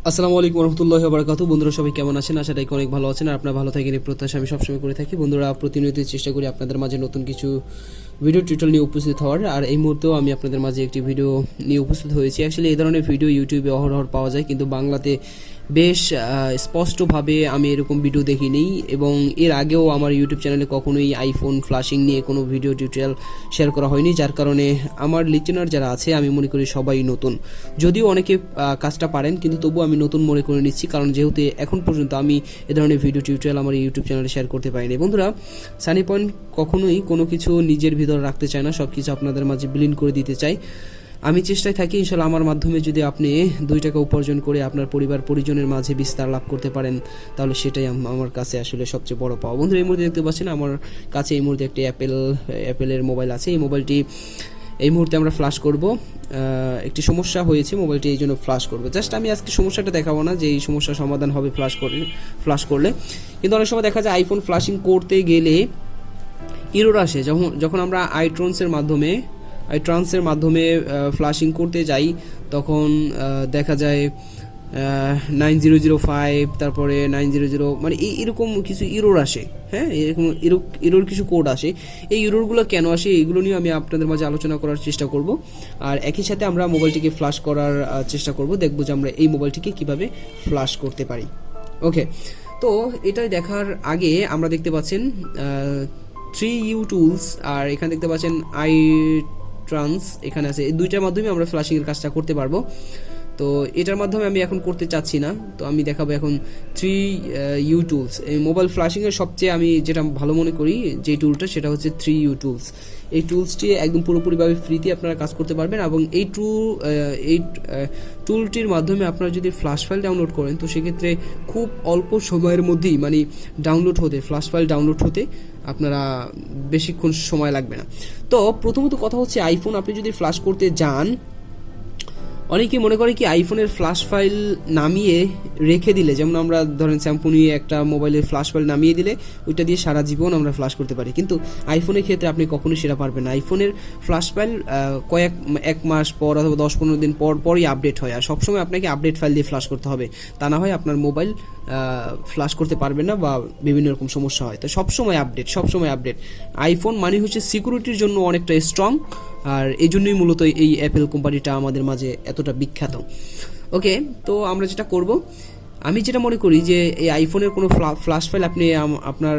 আসসালামু আলাইকুম রহমতুল্লাহি ওয়া বারাকাতুহু। বন্ধুরা সবাই কেমন আছেন? আশা করি অনেক ভালো আছেন আর আপনারা ভালো থাকেন এই প্রত্যাশা আমি সবসময় করে থাকি। বন্ধুরা প্রতিনিয়ত চেষ্টা করি আপনাদের মাঝে নতুন কিছু ভিডিও টিউটোরিয়াল নিয়ে উপস্থিত হওয়ার, আর এই মুহূর্তেও আমি আপনাদের মাঝে একটি ভিডিও নিয়ে উপস্থিত হয়েছি। অ্যাকচুয়ালি এই ধরনের ভিডিও ইউটিউবে অহরহ পাওয়া যায়, কিন্তু বাংলাতে বেশ স্পষ্টভাবে আমি এরকম ভিডিও দেখিনি, এবং এর আগেও আমার ইউটিউব চ্যানেলে কখনোই আইফোন ফ্ল্যাশিং নিয়ে কোনো ভিডিও টিউটোরিয়াল শেয়ার করা হয়নি, যার কারণে আমার লিসেনার যারা আছে আমি মনে করি সবাই নতুন। যদিও অনেকে কাজটা পারেন, কিন্তু তবুও আমি নতুন মনে করে নিচ্ছি, কারণ যেহেতু এখন পর্যন্ত আমি এ ধরনের ভিডিও টিউটোরিয়াল আমার ইউটিউব চ্যানেলে শেয়ার করতে পারিনি। বন্ধুরা, সানি পয়েন্ট কখনোই কোনো কিছু নিজের ভিতরে রাখতে চায় না, সব কিছু আপনাদের মাঝে বিলীন করে দিতে চাই। আমি চেষ্টায় থাকি ইনশাল্লাহ আমার মাধ্যমে যদি আপনি 2 টাকা উপার্জন করে আপনার পরিবার পরিজনের মাঝে বিস্তার লাভ করতে পারেন, তাহলে সেটাই আমার কাছে আসলে সবচেয়ে বড় পাওয়া। বন্ধুরা, এই মুহূর্তে দেখতে পাচ্ছেন আমার কাছে এই মুহূর্তে একটি অ্যাপেলের মোবাইল আছে। এই মোবাইলটি এই মুহূর্তে আমরা ফ্ল্যাশ করব। একটি সমস্যা হয়েছে মোবাইলটি, এই জন্য ফ্ল্যাশ করবো। জাস্ট আমি আজকে সমস্যাটা দেখাবো না যে এই সমস্যার সমাধান হবে ফ্ল্যাশ করলে, কিন্তু অনেক সময় দেখা যায় আইফোন ফ্ল্যাশিং করতে গেলে এরর আসে। যখন আমরা আইট্রান্সের মাধ্যমে ফ্ল্যাশিং করতে যাই, তখন দেখা যায় 9005 তারপরে 900, মানে এরকম কিছু ইরোর আসে। হ্যাঁ, এরকম ইরোর কিছু কোড আসে। এই ইরোরগুলো কেন আসে এগুলো নিয়ে আমি আপনাদের মাঝে আলোচনা করার চেষ্টা করব, আর একই সাথে আমরা মোবাইলটিকে ফ্ল্যাশ করার চেষ্টা করব, দেখব যে আমরা এই মোবাইলটিকে কিভাবে ফ্ল্যাশ করতে পারি। ওকে, তো এটাই দেখার আগে আমরা দেখতে পাচ্ছেন 3U টুলস, আর এখানে দেখতে পাচ্ছেন ট্রান্স এখানে আছে। এই দুইটার মাধ্যমে আমরা ফ্ল্যাশিংয়ের কাজটা করতে পারবো। তো এটার মাধ্যমে আমি এখন করতে চাচ্ছি না, তো আমি দেখাবো এখন 3U টুলস। এই মোবাইল ফ্ল্যাশিংয়ের সবচেয়ে আমি যেটা ভালো মনে করি যে টুলটা, সেটা হচ্ছে 3U টুলস। এই টুলসটি একদম পুরোপুরিভাবে ফ্রিতে আপনারা কাজ করতে পারবেন, এবং এই টুলটির মাধ্যমে আপনারা যদি ফ্ল্যাশ ফাইল ডাউনলোড করেন, তো সেক্ষেত্রে খুব অল্প সময়ের মধ্যেই মানে ফ্ল্যাশ ফাইল ডাউনলোড হতে আপনারা বেশিক্ষণ সময় লাগবে না। তো প্রথমত কথা হচ্ছে, আইফোন আপনি যদি ফ্ল্যাশ করতে যান, অনেকেই মনে করে কি আইফোনের ফ্ল্যাশ ফাইল নামিয়ে রেখে দিলে, যেমন আমরা ধরেন শ্যাম্পু নিয়ে একটা মোবাইলের ফ্ল্যাশ ফাইল নামিয়ে দিলে ওইটা দিয়ে সারা জীবন আমরা ফ্ল্যাশ করতে পারি, কিন্তু আইফোনের ক্ষেত্রে আপনি কখনোই সেটা পারবেন না। আইফোনের ফ্ল্যাশ ফাইল এক মাস পর অথবা 10-15 দিন পরই আপডেট হয়, আর সবসময় আপনাকে আপডেট ফাইল দিয়ে ফ্ল্যাশ করতে হবে, তা না হয় আপনার মোবাইল ফ্ল্যাশ করতে পারবেন না বা বিভিন্ন রকম সমস্যা হয়। তো সবসময় আপডেট। আইফোন মানে হচ্ছে সিকিউরিটির জন্য অনেকটা স্ট্রং, আর এই জন্যই মূলত এই অ্যাপেল কোম্পানিটা আমাদের মাঝে এতটা বিখ্যাত। ওকে, তো আমরা যেটা করব, আমি যেটা মনে করি যে এই আইফোনের কোনো ফ্ল্যাশ ফাইল আপনি আপনার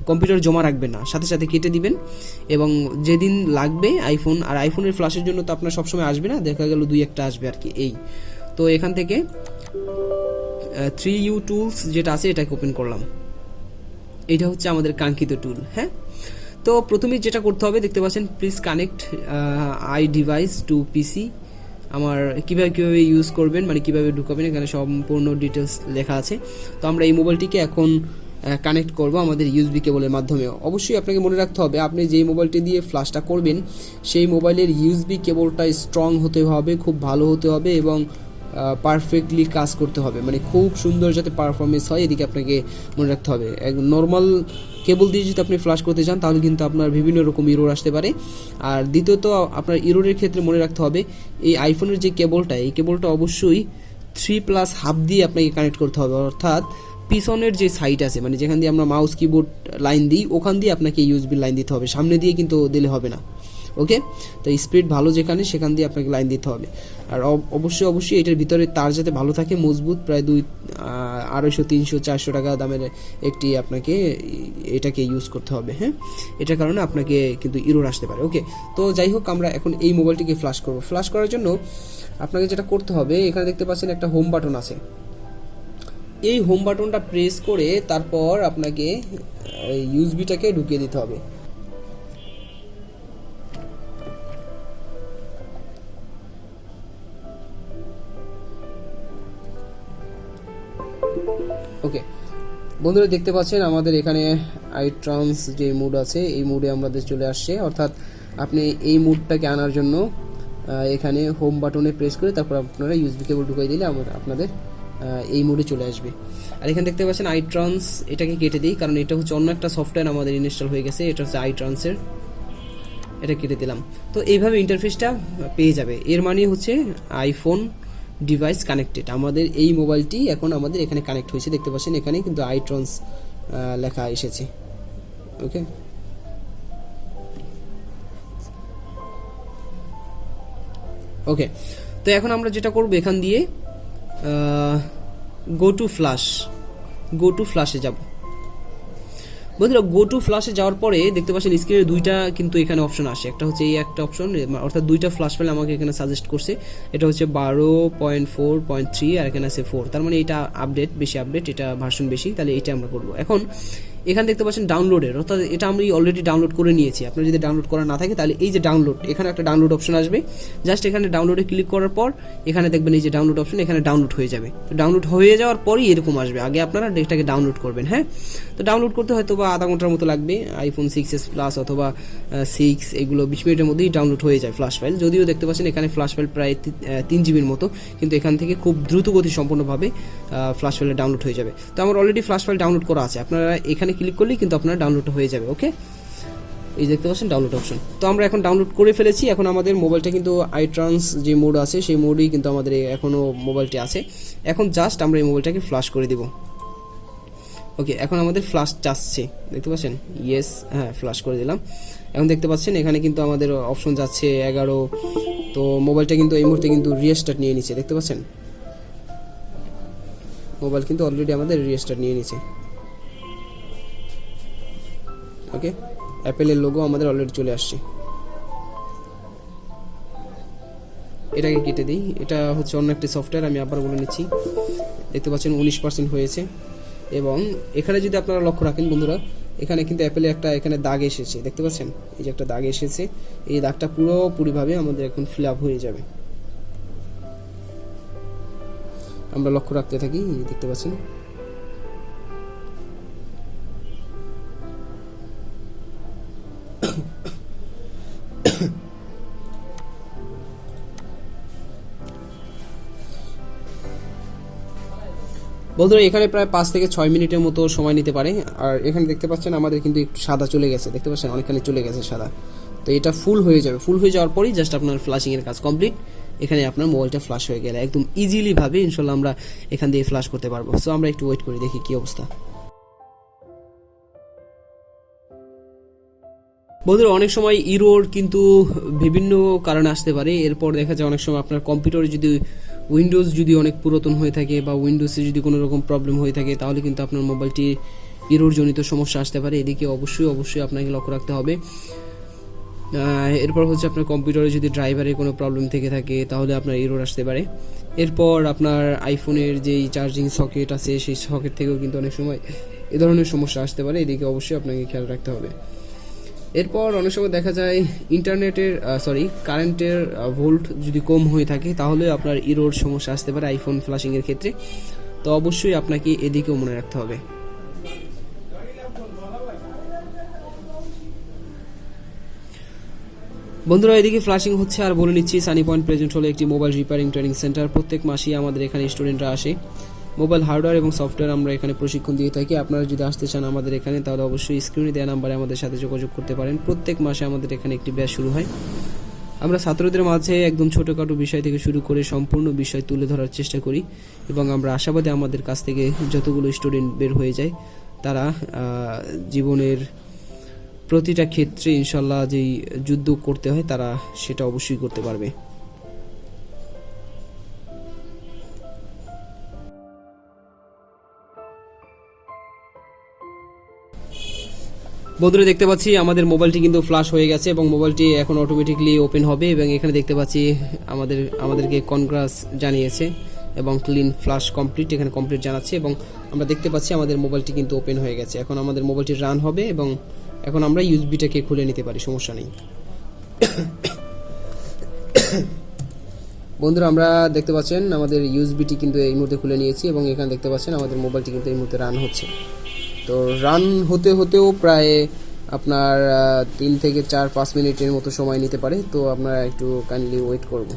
কম্পিউটার জমা রাখবেন না, সাথে সাথে কেটে দিবেন, এবং যেদিন লাগবে আইফোনের ফ্ল্যাশের জন্য তো আপনার সবসময় আসবে না, দেখা গেল 2-1টা আসবে আর কি। এই তো এখান থেকে 3U টুলস যেটা আছে এটাকে ওপেন করলাম। এটা হচ্ছে আমাদের কাঙ্ক্ষিত টুল। হ্যাঁ, তো প্রথমে যেটা করতে হবে, দেখতে পাচ্ছেন please connect I device to PC. আমার কীভাবে ইউজ করবেন, মানে কীভাবে ঢুকাবেন, এখানে সম্পূর্ণ ডিটেলস লেখা আছে। তো আমরা এই মোবাইলটিকে এখন কানেক্ট করব আমাদের ইউএসবি কেবলের মাধ্যমে। অবশ্যই আপনাকে মনে রাখতে হবে, আপনি যেই মোবাইলটি দিয়ে ফ্ল্যাশটা করবেন সেই মোবাইলের ইউএসবি কেবলটা স্ট্রং হতে হবে, খুব ভালো হতে হবে, এবং পারফেক্টলি কাজ করতে হবে, মানে খুব সুন্দর যাতে পারফরমেন্স হয়, এদিকে আপনাকে মনে রাখতে হবে। নর্মাল কেবল দিয়ে যদি আপনি ফ্ল্যাশ করতে চান, তাহলে কিন্তু আপনার বিভিন্ন রকম ইরোর আসতে পারে। আর দ্বিতীয়ত, আপনার ইরোরের ক্ষেত্রে মনে রাখতে হবে এই আইফোনের যে কেবলটা, এই কেবলটা অবশ্যই 3+1/2 দিয়ে আপনাকে কানেক্ট করতে হবে, অর্থাৎ পিছনের যে সাইড আছে, মানে যেখান দিয়ে আমরা মাউস কিবোর্ড লাইন দিই, ওখান দিয়ে আপনাকে ইউএসবি লাইন দিতে হবে, সামনে দিয়ে কিন্তু দিলে হবে না। ওকে, তো স্পিড ভালো যেখানে, সেখান দিয়ে আপনাকে লাইন দিতে হবে। আর অবশ্যই এটার ভিতরে তার যাতে ভালো থাকে, মজবুত, প্রায় 200, 300, 400 টাকা দামের একটি আপনাকে এটাকে ইউজ করতে হবে। হ্যাঁ, এটার কারণে আপনাকে কিন্তু ইরোর আসতে পারে। ওকে, তো যাই হোক, আমরা এখন এই মোবাইলটিকে ফ্ল্যাশ করব। ফ্ল্যাশ করার জন্য আপনাকে যেটা করতে হবে, এখানে দেখতে পাচ্ছেন একটা হোম বাটন আছে। এই হোম বাটনটা প্রেস করে তারপর আপনাকে ইউএসবিটাকে ঢুকিয়ে দিতে হবে। ওকে বন্ধুরা, দেখতে পাচ্ছেন আমাদের এখানে আইট্রান্স যে মুড আছে, এই মুডে আমাদের চলে আসছে, অর্থাৎ আপনি এই মুডটাকে আনার জন্য এখানে হোম বাটনে প্রেস করে তারপর আপনারা ইউএসবি কেবল ঢুকিয়ে দিলে আপনাদের এই মুডে চলে আসবে। আর এখানে দেখতে পাচ্ছেন আইট্রান্স, এটাকে কেটে দিই, কারণ এটা হচ্ছে অন্য একটা সফটওয়্যার আমাদের ইনস্টল হয়ে গেছে, এটা হচ্ছে আইট্রান্সের, এটা কেটে দিলাম। তো এইভাবে ইন্টারফেসটা পেয়ে যাবে। এর মানে হচ্ছে আইফোন ডিভাইস কানেক্টেড, আমাদের এই মোবাইলটি এখন আমাদের এখানে কানেক্ট হয়েছে, দেখতে পাচ্ছেন এখানে কিন্তু আইট্রন্স লেখা এসেছে। ওকে, ওকে, তো এখন আমরা যেটা করব এখান দিয়ে গো টু ফ্ল্যাশে যাব। বন্ধুরা গো টু ফ্ল্যাশে যাওয়ার পরে দেখতে পাচ্ছেন স্ক্রিনে দুইটা কিন্তু এখানে অপশন আসে, একটা হচ্ছে এই একটা অপশন, অর্থাৎ দুইটা ফ্ল্যাশ ফাইল আমাকে এখানে সাজেস্ট করছে, এটা হচ্ছে 12.4.3 আর এখানে আছে 4, তার মানে এটা আপডেট, বেশি আপডেট, এটা ভার্সন বেশি, তাহলে এটা আমরা করব। এখন এখানে দেখতে পাচ্ছেন ডাউনলোডের, অর্থাৎ এটা আমি অলরেডি ডাউনলোড করে নিয়েছি। আপনার যদি ডাউনলোড করা না থাকে তাহলে এই যে ডাউনলোড, এখানে একটা ডাউনলোড অপশন আসবে, জাস্ট এখানে ডাউনলোডে ক্লিক করার পর এখানে দেখবেন এই যে ডাউনলোড অপশন, এখানে ডাউনলোড হয়ে যাবে। তো ডাউনলোড হয়ে যাওয়ার পরই এরকম আসবে, আগে আপনারা এটাকে ডাউনলোড করবেন। হ্যাঁ, তো ডাউনলোড করতে হয়তো বা আধা ঘন্টার মতো লাগবে, আইফোন 6s প্লাস অথবা 6 এগুলো 20 মিনিটের মধ্যেই ডাউনলোড হয়ে যায় ফ্ল্যাশ ফাইল। যদিও দেখতে পাচ্ছেন এখানে ফ্ল্যাশ ফাইল প্রায় 3 জিবির মতো, কিন্তু এখান থেকে খুব দ্রুত গতি সম্পূর্ণভাবে ফ্ল্যাশ ফাইলে ডাউনলোড হয়ে যাবে। তো আমার অলরেডি ফ্ল্যাশ ফাইল ডাউনলোড করা আছে, আপনারা এখানে ক্লিক করলেই কিন্তু আপনার ডাউনলোড হয়ে যাবে। ওকে, এই দেখতে পাচ্ছেন ডাউনলোড অপশন, তো আমরা এখন ডাউনলোড করে ফেলেছি। এখন আমাদের মোবাইলটা কিন্তু আইট্রান্স যে মোড আছে সেই মোডেই কিন্তু আমাদের এখনও মোবাইলটি আছে। এখন জাস্ট আমরা এই মোবাইলটাকে ফ্ল্যাশ করে দিব। ওকে, এখন আমাদের ফ্ল্যাশ চাচ্ছে, দেখতে পাচ্ছেন, ইয়েস, হ্যাঁ ফ্ল্যাশ করে দিলাম। এখন দেখতে পাচ্ছেন এখানে কিন্তু আমাদের অপশন যাচ্ছে 11, তো মোবাইলটা কিন্তু এই মুহূর্তে কিন্তু রিস্টার্ট নিয়ে নিচ্ছে, দেখতে পাচ্ছেন মোবাইল কিন্তু অলরেডি আমাদের রিস্টার্ট নিয়ে নিচ্ছে। ওকে, অ্যাপেলের লোগো আমাদের অলরেডি চলে আসছে। এটাকে কেটে দিই, এটা হচ্ছে অন্য একটি সফটওয়্যার, আমি আবার বলে নিচ্ছি। দেখতে পাচ্ছেন 19% হয়েছে, এবং এখানে যদি আপনারা লক্ষ্য রাখেন বন্ধুরা, এখানে কিন্তু অ্যাপেলে একটা এখানে দাগ এসেছে, দেখতে পাচ্ছেন এই যে একটা দাগ এসেছে, এই দাগটা পুরোপুরিভাবে আমাদের এখন ফিল আপ হয়ে যাবে। আমরা লক্ষ্য রাখতে থাকি, দেখতে পাচ্ছেন বন্ধুরা এখানে প্রায় 5 থেকে 6 মিনিটের মতো সময় নিতে পারে। আর এখানে দেখতে পাচ্ছেন আমাদের কিন্তু একটু সাদা চলে গেছে, দেখতে পাচ্ছেন অনেকখানি চলে গেছে সাদা। তো এটা ফুল হয়ে যাবে, ফুল হয়ে যাওয়ার পরই জাস্ট আপনার ফ্ল্যাশিংয়ের কাজ কমপ্লিট। এখানে আপনার মোবাইলটা ফ্ল্যাশ হয়ে গেলে একদম ইজিলি ভাবে ইনশাল্লাহ আমরা এখান দিয়ে ফ্ল্যাশ করতে পারবো। সো আমরা একটু ওয়েট করে দেখি কি অবস্থা। বন্ধুরা অনেক সময় ইরোর কিন্তু বিভিন্ন কারণে আসতে পারে। এরপর দেখা যায় অনেক সময় আপনার কম্পিউটারে যদি উইন্ডোজ যদি অনেক পুরাতন হয়ে থাকে বা উইন্ডোজে যদি কোনো রকম প্রবলেম হয়ে থাকে, তাহলে কিন্তু আপনার মোবাইলটি ইরোর জনিত সমস্যা আসতে পারে। এদিকে অবশ্যই আপনাকে লক্ষ্য রাখতে হবে। এরপর হচ্ছে আপনার কম্পিউটারে যদি ড্রাইভারের কোনো প্রবলেম থেকে থাকে তাহলে আপনার এরর আসতে পারে। এরপর আপনার আইফোনের যেই চার্জিং সকেট আছে সেই সকেট থেকেও কিন্তু অনেক সময় এ ধরনের সমস্যা আসতে পারে, এদিকে অবশ্যই আপনাকে খেয়াল রাখতে হবে। এরপর অনেক সময় দেখা যায় কারেন্টের ভোল্ট যদি কম হয়ে থাকে তাহলে আপনার এরর সমস্যা আসতে পারে আইফোন ফ্ল্যাশিংয়ের ক্ষেত্রে। তো অবশ্যই আপনাকে এদিকেও মনে রাখতে হবে। বন্ধুরা এদিকে ফ্ল্যাশিং হচ্ছে, আর বলে নিচ্ছি সানি পয়েন্ট প্রেজেন্ট হলো একটি মোবাইল রিপেয়ারিং ট্রেনিং সেন্টার। প্রত্যেক মাসেই আমাদের এখানে স্টুডেন্টরা আসে, মোবাইল হার্ডওয়্যার এবং সফটওয়্যার আমরা এখানে প্রশিক্ষণ দিয়ে থাকি। আপনারা যদি আসতে চান আমাদের এখানে তাহলে অবশ্যই স্ক্রিনে দেওয়া নাম্বারে আমাদের সাথে যোগাযোগ করতে পারেন। প্রত্যেক মাসে আমাদের এখানে একটি ব্যাচ শুরু হয়। আমরা ছাত্রদের মাঝে একদম ছোটোখাটো বিষয় থেকে শুরু করে সম্পূর্ণ বিষয় তুলে ধরার চেষ্টা করি, এবং আমরা আশাবাদী আমাদের কাছ থেকে যতগুলো স্টুডেন্ট বের হয়ে যায় তারা জীবনের প্রতিটা ক্ষেত্রে ইনশাল্লাহ যেই যুদ্ধ করতে হয় তারা সেটা অবশ্যই করতে পারবে। বন্ধুরা দেখতে পাচ্ছি আমাদের মোবাইলটি কিন্তু ফ্ল্যাশ হয়ে গেছে এবং মোবাইলটি এখন অটোমেটিকলি ওপেন হবে, এবং এখানে দেখতে পাচ্ছি আমাদেরকে কনগ্রাস জানিয়েছে এবং ক্লিন ফ্ল্যাশ কমপ্লিট এখানে কমপ্লিট জানাচ্ছে, এবং আমরা দেখতে পাচ্ছি আমাদের মোবাইলটি কিন্তু ওপেন হয়ে গেছে। এখন আমাদের মোবাইলটি রান হবে এবং এখন আমরা ইউএসবিটাকে খুলে নিতে পারি, সমস্যা নেই। বন্ধুরা আমরা দেখতে পাচ্ছেন আমাদের ইউএসবিটি কিন্তু এই মুহূর্তে খুলে নিয়েছি, এবং এখানে দেখতে পাচ্ছেন আমাদের মোবাইলটি কিন্তু এই মুহূর্তে রান হচ্ছে। তো রান হতেও প্রায় আপনার 3 থেকে 4-5 মিনিটের মতো সময় নিতে পারে। তো আপনারা একটু কাইন্ডলি ওয়েট করব।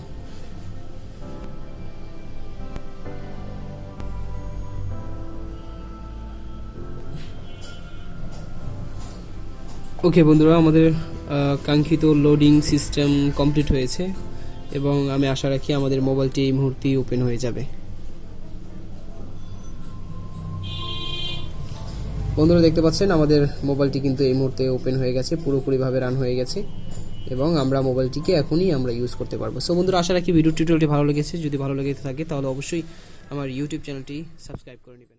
ওকে বন্ধুরা, আমাদের কাঙ্ক্ষিত লোডিং সিস্টেম কমপ্লিট হয়েছে। এবং আমি আশা রাখি আমাদের মোবাইলটি এই মুহূর্তেই ওপেন হয়ে যাবে। বন্ধুরা দেখতে পাচ্ছেন আমাদের মোবাইলটি কিন্তু এই মুহূর্তে ওপেন হয়ে গেছে, পুরোপুরিভাবে রান হয়ে গেছে এবং আমরা মোবাইলটিকে এখনই আমরা ইউজ করতে পারবো। সো বন্ধুরা আশা রাখি ভিডিও টিউটোরিয়ালটি ভালো লেগেছে। যদি ভালো লেগে থাকে তাহলে অবশ্যই আমার ইউটিউব চ্যানেলটি সাবস্ক্রাইব করে নেবেন।